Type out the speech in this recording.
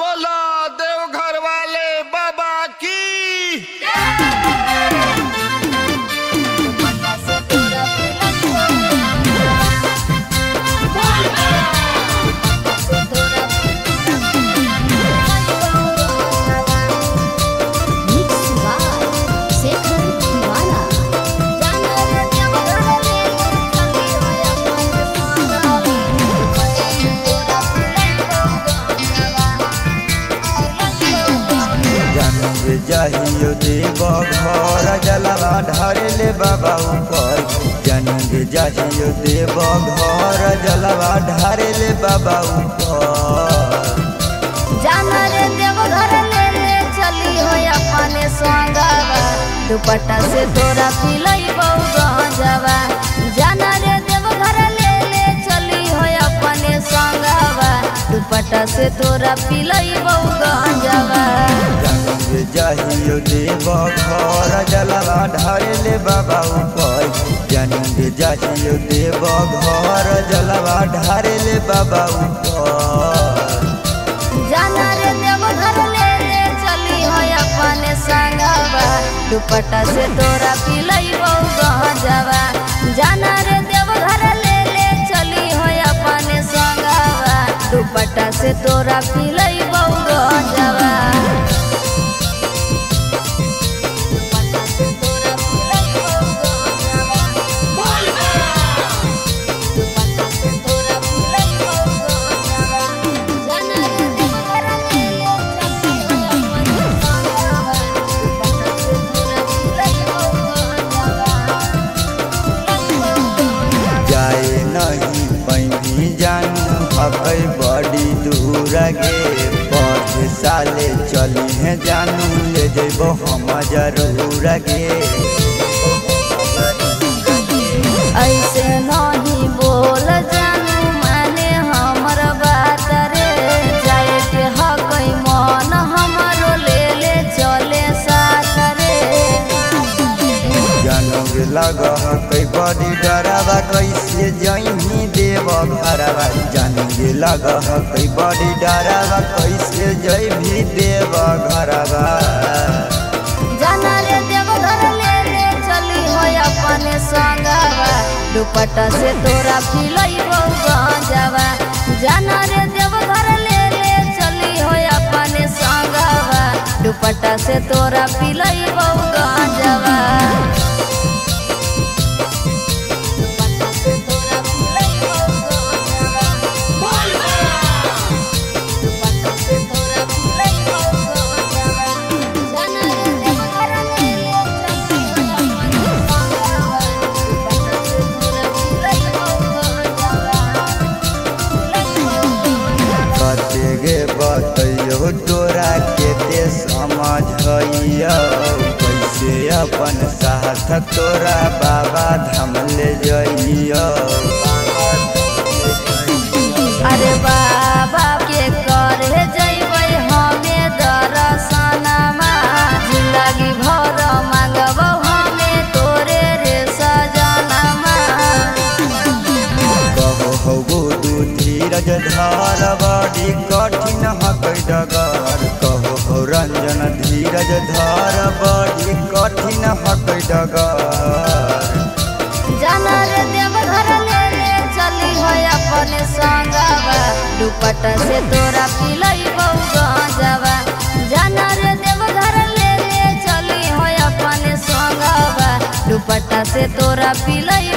बोला देवघर वाले बाबा की। जाहियो देव घर जलवा ढारे ले बाबा ऊपर जन्म जाहियो देव घर जलवा ढारे ले बाबा ऊपर जाना रे देव घर ले चली हो अपने संगवा दुपट्टा से तोरा पिलई बहु गंजवा। जाना रे देव घर ले चली हो अपने संगवा दुपट्टा से तोरा पिलई बहु गंजवा। जाहियो देव घर जलवा ढारे ले बाबा ऊपर जन्म जाहियो देव घर जलवा ढारे ले बाबा ऊपर जाना रे देव घर ले चली हो अपने संगवा दुपट्टा से तोरा पिलई बहु गंजवा। जाना रे देव घर ले चली हो अपने संगवा दुपट्टा से तोरा पिलई बहु गंजवा। अबे बड़ी दूर गे पाँच साले चली है जानू ले जेबो हम जरूर गे। ऐसे नहीं बोल जानू माने हमर बात रे जाए के हकई मन हमरो ले चले साथ रे। जानू लग कई बड़ी डरावा कैसे जही देव घरवा जानू लग कई बड़ी डरावा कैसे जय भी देव घरवा। जाना रे देव घर ले चली हो अपने संगवा दुपट्टा से तोरा पिलई बहु गंजवा। जाना रे देव घर ले चली हो अपने संगवा दुपट्टा से तोरा पिलई बहु गंजवा। बतैयो तोरा केते समझ कैसे अपन साथ तोरा बाबा धाम ले जइयो। अरे बाबा के करे जइबै हमें दर्शनमा जिंदगी भर मांगबो हमें तोरे रे सजनमा। कहो हो दू धीरज धार बड़ी कठिन हकै डगर कहो हो रंजन धीरज धार बड़ी कठिन हकै डगर। जाना रे देव घर ले चली हो अपने संगवा दुपट्टा से तोरा पिलई बहु गंजवा। जाना रे देव घर ले चली हो अपने संगवा दुपट्टा से तोरा पिलई